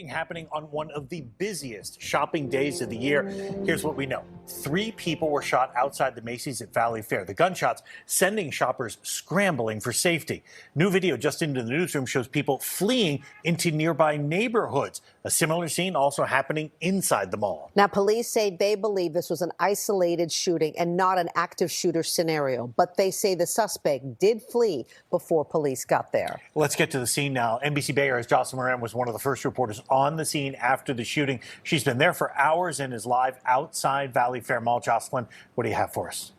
shooting happening on one of the busiest shopping days of the year. Here's what we know. 3 people were shot outside the Macy's at Valley Fair. The gunshots sending shoppers scrambling for safety. New video just into the newsroom shows people fleeing into nearby neighborhoods. A similar scene also happening inside the mall. Now, police say they believe this was an isolated shooting and not an active shooter scenario, but they say the suspect did flee before police got there. Let's get to the scene now. NBC Bay Area's Jocelyn Moran was one of the first reporters on the scene after the shooting. She's been there for hours and is live outside Valley Fair Mall. Jocelyn, what do you have for us?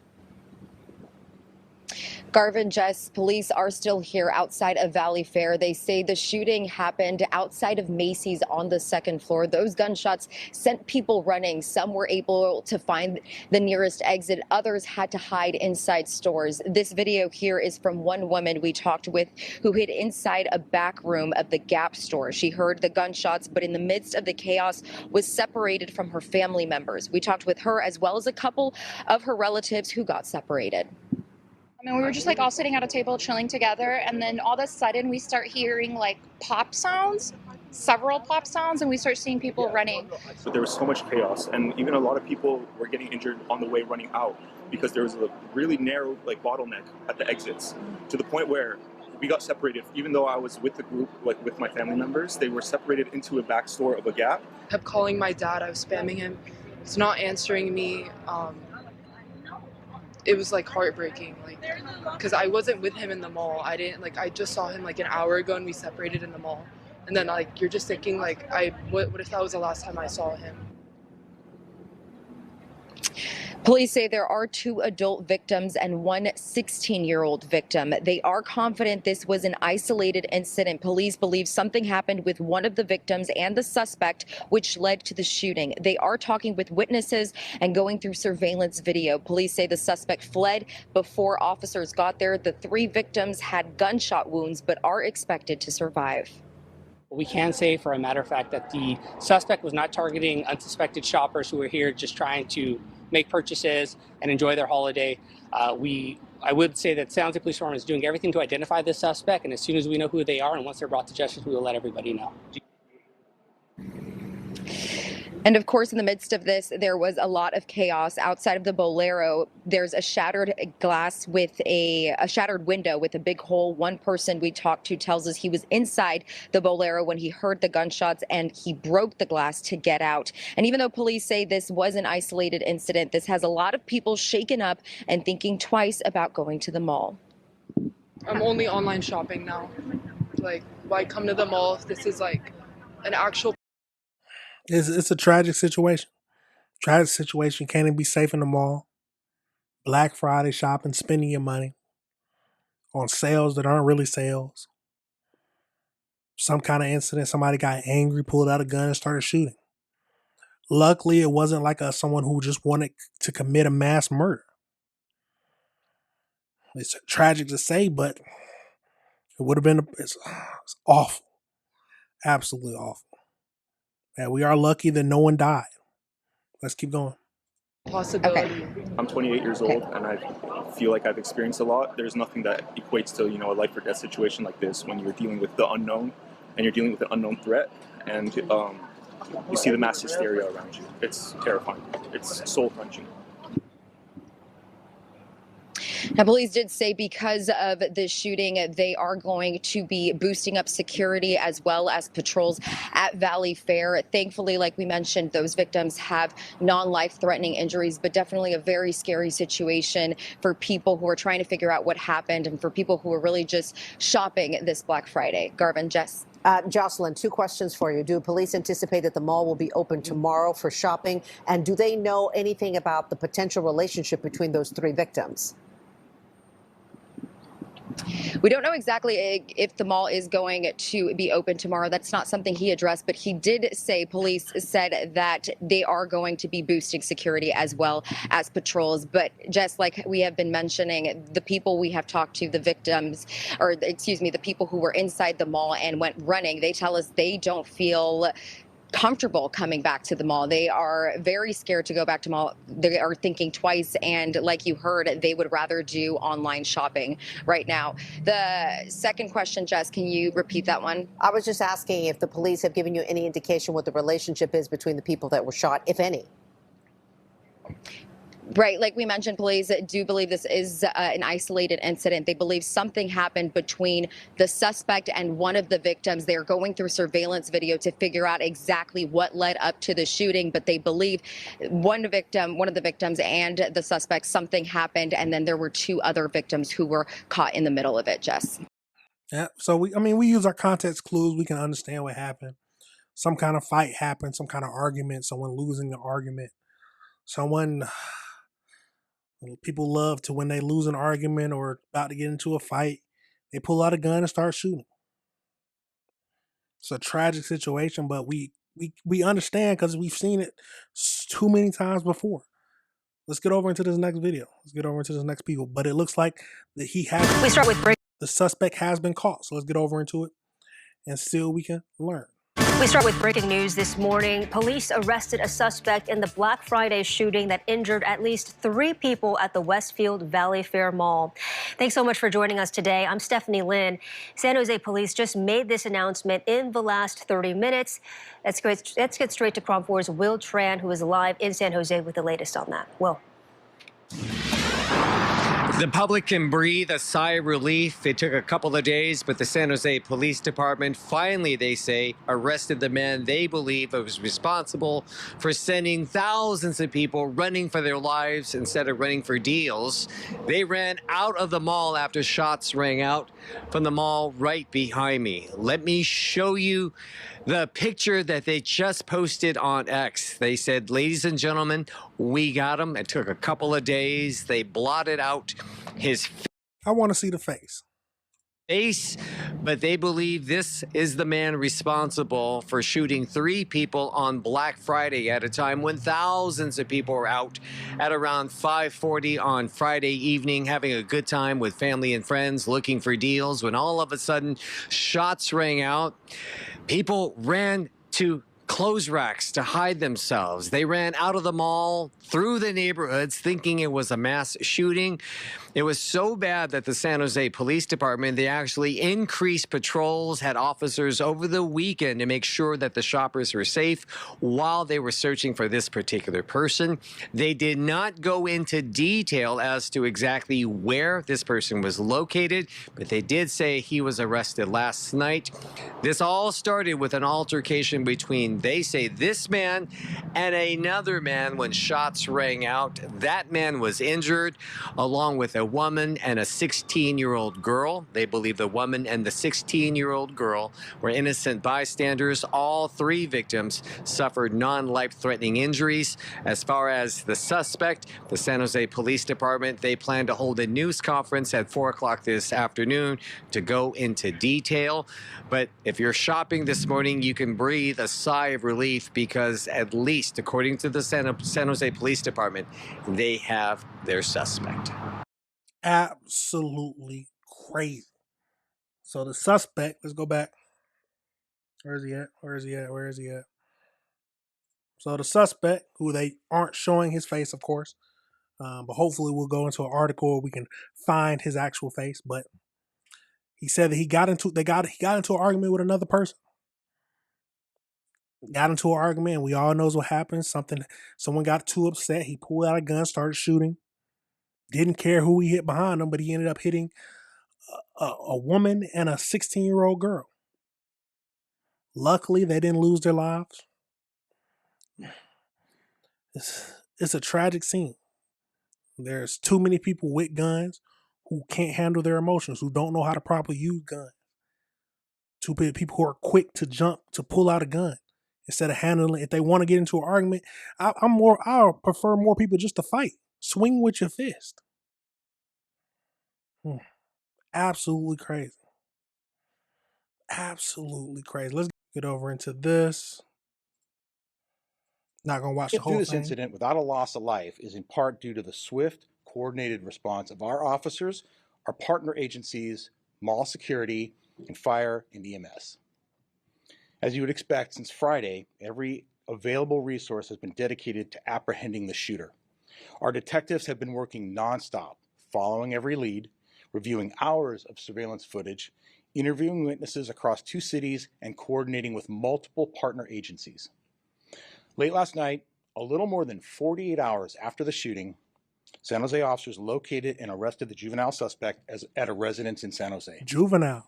Garvin, Jess, police are still here outside of Valley Fair. They say the shooting happened outside of Macy's on the 2nd floor. Those gunshots sent people running. Some were able to find the nearest exit. Others had to hide inside stores. This video here is from one woman we talked with who hid inside a back room of the Gap store. She heard the gunshots, but in the midst of the chaos was separated from her family members. We talked with her as well as a couple of her relatives who got separated. I mean, we were just like all sitting at a table chilling together, and then all of a sudden we start hearing like pop sounds, several pop sounds, and we start seeing people running. So there was so much chaos, and even a lot of people were getting injured on the way running out because there was a really narrow like bottleneck at the exits, to the point where we got separated. Even though I was with the group, like with my family members, they were separated into a back store of a Gap. I kept calling my dad. I was spamming him. He's not answering me. It was like heartbreaking, like, because I wasn't with him in the mall. I just saw him like an hour ago and we separated in the mall. And then like you're just thinking like, what if that was the last time I saw him? Police say there are 2 adult victims and 1 16-year-old victim. They are confident this was an isolated incident. Police believe something happened with one of the victims and the suspect, which led to the shooting. They are talking with witnesses and going through surveillance video. Police say the suspect fled before officers got there. The 3 victims had gunshot wounds but are expected to survive. We can say for a matter of fact that the suspect was not targeting unsuspected shoppers who were here just trying to make purchases and enjoy their holiday. I would say that San Jose Police Department is doing everything to identify this suspect, and as soon as we know who they are and once they're brought to justice, we will let everybody know. And of course, in the midst of this, there was a lot of chaos outside of the Bolero. There's a shattered glass with a shattered window with a big hole. One person we talked to tells us he was inside the Bolero when he heard the gunshots and he broke the glass to get out. And even though police say this was an isolated incident, this has a lot of people shaken up and thinking twice about going to the mall. I'm only online shopping now. Like, why come to the mall if this is like an actual... It's a tragic situation. Tragic situation. Can't even be safe in the mall. Black Friday shopping, spending your money on sales that aren't really sales. Some kind of incident. Somebody got angry, pulled out a gun, and started shooting. Luckily, it wasn't like someone who just wanted to commit a mass murder. It's tragic to say, but it would have been. It's awful. Absolutely awful. And we are lucky that no one died. Let's keep going. Possibility. Okay. I'm 28 years old, and I feel like I've experienced a lot. There's nothing that equates to, a life or death situation like this when you're dealing with the unknown and you're dealing with an unknown threat, and you see the mass hysteria around you. It's terrifying. It's soul-crunching. Now, police did say because of the shooting, they are going to be boosting up security as well as patrols at Valley Fair. Thankfully, like we mentioned, those victims have non-life-threatening injuries, but definitely a very scary situation for people who are trying to figure out what happened and for people who are really just shopping this Black Friday. Garvin, Jess. Jocelyn, 2 questions for you. Do police anticipate that the mall will be open tomorrow for shopping? And do they know anything about the potential relationship between those 3 victims? We don't know exactly if the mall is going to be open tomorrow. That's not something he addressed, but he did say, police said that they are going to be boosting security as well as patrols. But just like we have been mentioning, the people we have talked to, the victims, the people who were inside the mall and went running, they tell us they don't feel comfortable coming back to the mall. They are very scared to go back to mall. They are thinking twice, and like you heard, they would rather do online shopping right now. The second question, Jess, can you repeat that one? I was just asking if the police have given you any indication what the relationship is between the people that were shot, if any. Right, like we mentioned, police do believe this is an isolated incident. They believe something happened between the suspect and one of the victims. They're going through surveillance video to figure out exactly what led up to the shooting, but they believe one of the victims and the suspect, something happened, and then there were two other victims who were caught in the middle of it, Jess. Yeah. So we use our context clues. We can understand what happened. Some kind of fight happened, some kind of argument, someone losing the argument. People love to, when they lose an argument or about to get into a fight, they pull out a gun and start shooting. It's a tragic situation, but we understand because we've seen it too many times before. Let's get over into this next video. Let's get over into this next people. But it looks like that the suspect has been caught. So let's get over into it and see what we can learn. We start with breaking news this morning. Police arrested a suspect in the Black Friday shooting that injured at least 3 people at the Westfield Valley Fair Mall. Thanks so much for joining us today. I'm Stephanie Lynn. San Jose police just made this announcement in the last 30 minutes. Let's get straight to KRON 4's Will Tran, who is live in San Jose with the latest on that. Will. The public can breathe a sigh of relief. It took a couple of days, but the San Jose Police Department finally, they say, arrested the man they believe was responsible for sending thousands of people running for their lives instead of running for deals. They ran out of the mall after shots rang out from the mall right behind me. Let me show you the picture that they just posted on X. They said, ladies and gentlemen, we got him. It took a couple of days. They blotted out his I want to see the face. But they believe this is the man responsible for shooting 3 people on Black Friday at a time when thousands of people were out at around 5:40 on Friday evening having a good time with family and friends looking for deals, when all of a sudden shots rang out. People ran to clothes racks to hide themselves. They ran out of the mall, through the neighborhoods, thinking it was a mass shooting. It was so bad that the San Jose Police Department, they actually increased patrols, had officers over the weekend to make sure that the shoppers were safe while they were searching for this particular person. They did not go into detail as to exactly where this person was located, but they did say he was arrested last night. This all started with an altercation between, they say, this man and another man when shots rang out. That man was injured, along with a woman and a 16-year-old girl. They believe the woman and the 16-year-old girl were innocent bystanders. All 3 victims suffered non-life-threatening injuries. As far as the suspect, the San Jose Police Department, they plan to hold a news conference at 4 o'clock this afternoon to go into detail. But if you're shopping this morning, you can breathe a sigh of relief because, at least according to the San Jose Police Department, they have their suspect. Absolutely crazy. So the suspect, let's go back. Where is he at? Where is he at? Where is he at? So the suspect, who they aren't showing his face, of course, but hopefully we'll go into an article where we can find his actual face. But he said that he got into an argument with another person. Got into an argument, and we all knows what happens. Someone got too upset. He pulled out a gun, started shooting. Didn't care who he hit behind him, but he ended up hitting a woman and a 16-year-old girl. Luckily, they didn't lose their lives. It's a tragic scene. There's too many people with guns who can't handle their emotions, who don't know how to properly use guns. Too many people who are quick to jump to pull out a gun instead of handling it. If they want to get into an argument, I prefer more people just to fight. Swing with your fist. Absolutely crazy. Absolutely crazy. Let's get over into this. Not gonna watch the whole thing. This incident without a loss of life is in part due to the swift, coordinated response of our officers, our partner agencies, mall security, and fire and EMS. As you would expect, since Friday, every available resource has been dedicated to apprehending the shooter. Our detectives have been working nonstop, following every lead, reviewing hours of surveillance footage, interviewing witnesses across 2 cities, and coordinating with multiple partner agencies. Late last night, a little more than 48 hours after the shooting, San Jose officers located and arrested the juvenile suspect at a residence in San Jose. Juvenile.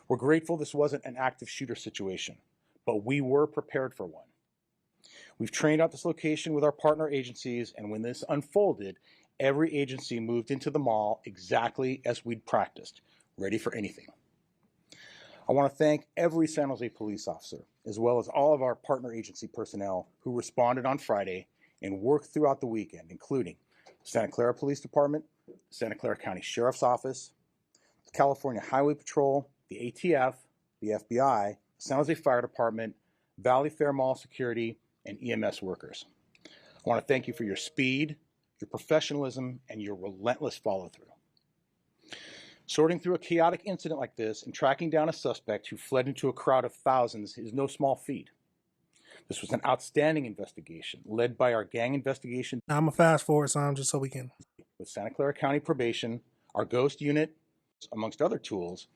We're grateful this wasn't an active shooter situation, but we were prepared for one. We've trained out this location with our partner agencies, and when this unfolded, every agency moved into the mall exactly as we'd practiced, ready for anything. I want to thank every San Jose police officer, as well as all of our partner agency personnel who responded on Friday and worked throughout the weekend, including the Santa Clara Police Department, the Santa Clara County Sheriff's Office, the California Highway Patrol, the ATF, the FBI, the San Jose Fire Department, Valley Fair Mall Security, and EMS workers. I want to thank you for your speed, your professionalism, and your relentless follow-through. Sorting through a chaotic incident like this and tracking down a suspect who fled into a crowd of thousands is no small feat. This was an outstanding investigation led by our gang investigation. Now I'm going to fast forward some just so we can. With Santa Clara County Probation, our Ghost Unit, amongst other tools,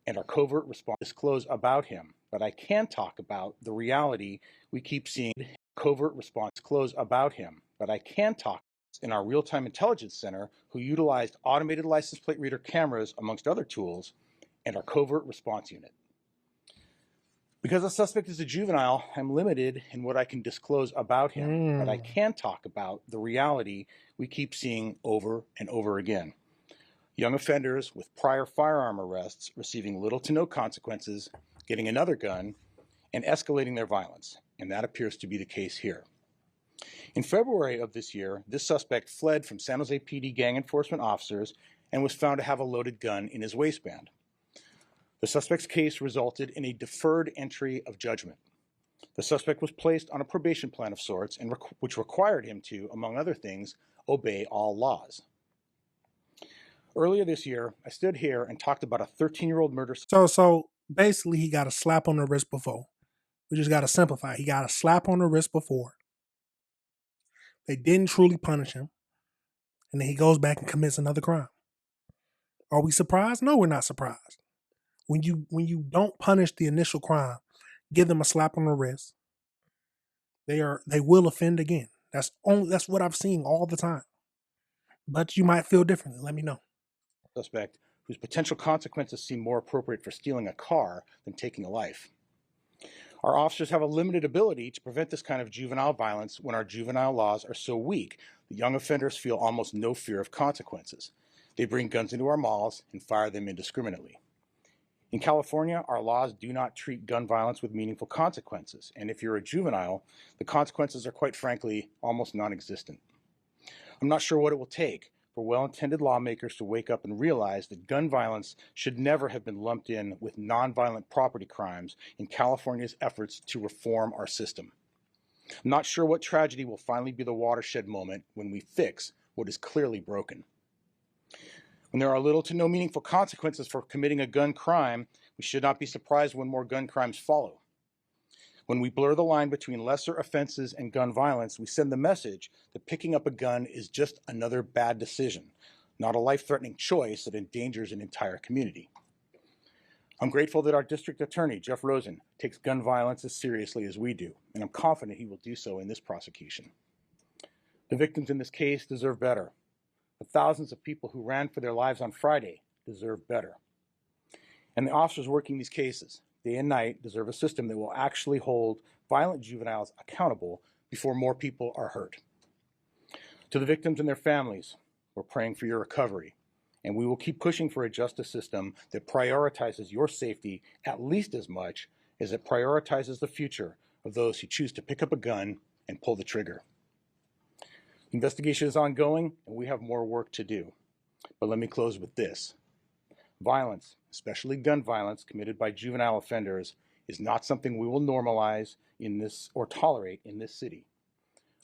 and our covert response. Disclose about him, but I can talk about the reality we keep seeing. Covert response. Disclose about him, but I can talk in our real-time intelligence center, who utilized automated license plate reader cameras, amongst other tools, and our covert response unit. Because the suspect is a juvenile, I'm limited in what I can disclose about him, but I can talk about the reality we keep seeing over and over again. Young offenders with prior firearm arrests receiving little to no consequences, getting another gun, and escalating their violence, and that appears to be the case here. In February of this year, this suspect fled from San Jose PD gang enforcement officers and was found to have a loaded gun in his waistband. The suspect's case resulted in a deferred entry of judgment. The suspect was placed on a probation plan of sorts, which required him to, among other things, obey all laws. Earlier this year, I stood here and talked about a 13-year-old murder. So basically, he got a slap on the wrist before. We just got to simplify. He got a slap on the wrist before. They didn't truly punish him. And then he goes back and commits another crime. Are we surprised? No, we're not surprised. When you don't punish the initial crime, give them a slap on the wrist, they will offend again. That's what I've seen all the time. But you might feel differently. Let me know. Suspect whose potential consequences seem more appropriate for stealing a car than taking a life. Our officers have a limited ability to prevent this kind of juvenile violence when our juvenile laws are so weak that young offenders feel almost no fear of consequences. They bring guns into our malls and fire them indiscriminately. In California, our laws do not treat gun violence with meaningful consequences, and if you're a juvenile, the consequences are quite frankly almost non-existent. I'm not sure what it will take for well-intended lawmakers to wake up and realize that gun violence should never have been lumped in with nonviolent property crimes in California's efforts to reform our system. I'm not sure what tragedy will finally be the watershed moment when we fix what is clearly broken. When there are little to no meaningful consequences for committing a gun crime, we should not be surprised when more gun crimes follow. When we blur the line between lesser offenses and gun violence, we send the message that picking up a gun is just another bad decision, not a life-threatening choice that endangers an entire community. I'm grateful that our district attorney, Jeff Rosen, takes gun violence as seriously as we do, and I'm confident he will do so in this prosecution. The victims in this case deserve better. The thousands of people who ran for their lives on Friday deserve better. And the officers working these cases, day and night, deserve a system that will actually hold violent juveniles accountable before more people are hurt. To the victims and their families, we're praying for your recovery, and we will keep pushing for a justice system that prioritizes your safety at least as much as it prioritizes the future of those who choose to pick up a gun and pull the trigger. The investigation is ongoing, and we have more work to do. But let me close with this. Violence, especially gun violence committed by juvenile offenders, is not something we will normalize in this or tolerate in this city.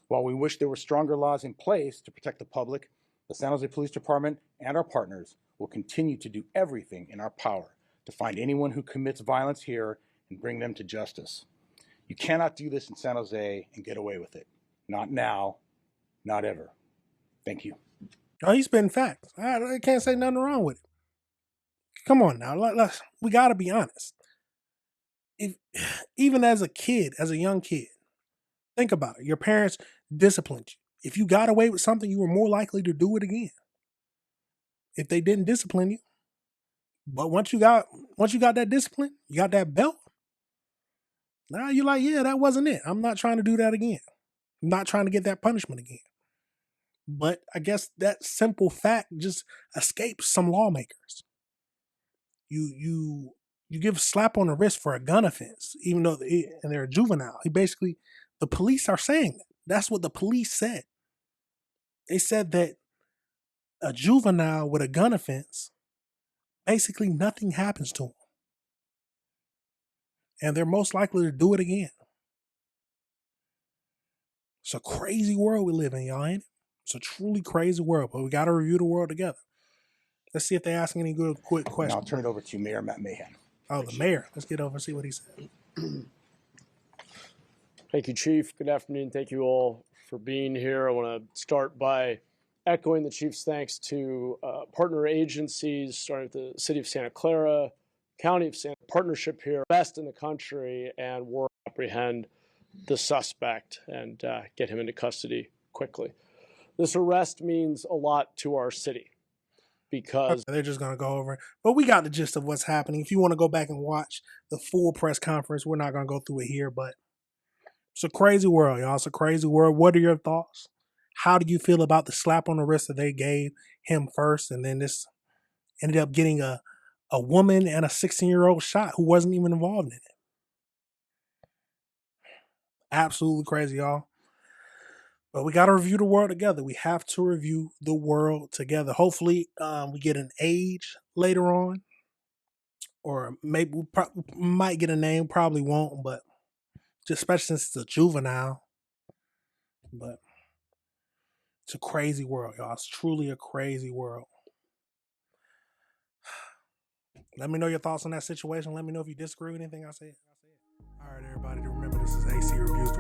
While we wish there were stronger laws in place to protect the public, the San Jose Police Department and our partners will continue to do everything in our power to find anyone who commits violence here and bring them to justice. You cannot do this in San Jose and get away with it. Not now, not ever. Thank you. Oh, he's spitting facts. I can't say nothing wrong with it. Come on now, we got to be honest. If, even as a kid, as a young kid, think about it. Your parents disciplined you. If you got away with something, you were more likely to do it again. If they didn't discipline you, but once you got that discipline, you got that belt. Now you're like, yeah, that wasn't it. I'm not trying to do that again. I'm not trying to get that punishment again. But I guess that simple fact just escapes some lawmakers. You give a slap on the wrist for a gun offense, even though they're a juvenile. The police are saying that. That's what the police said. They said that a juvenile with a gun offense, basically nothing happens to them. And they're most likely to do it again. It's a crazy world we live in, y'all, ain't it? It's a truly crazy world, but we got to review the world together. Let's see if they're asking any good, quick questions. I'll turn it over to Mayor Matt Mahan. Oh, the mayor. Let's get over and see what he said. Thank you, Chief. Good afternoon. Thank you all for being here. I want to start by echoing the Chief's thanks to partner agencies, starting with the City of Santa Clara, County of Santa partnership here, best in the country, and work to apprehend the suspect and get him into custody quickly. This arrest means a lot to our city because they're just going to go over it. But we got the gist of what's happening. If you want to go back and watch the full press conference, we're not going to go through it here, but it's a crazy world, y'all. It's a crazy world. What are your thoughts? How do you feel about the slap on the wrist that they gave him first, and then this ended up getting a woman and a 16-year-old shot who wasn't even involved in it? Absolutely crazy, y'all. But we got to review the world together. We have to review the world together. Hopefully, we get an age later on, or maybe we might get a name. Probably won't, but just especially since it's a juvenile. But it's a crazy world, y'all. It's truly a crazy world. Let me know your thoughts on that situation. Let me know if you disagree with anything I said. All right, everybody, remember this is AC Reviews.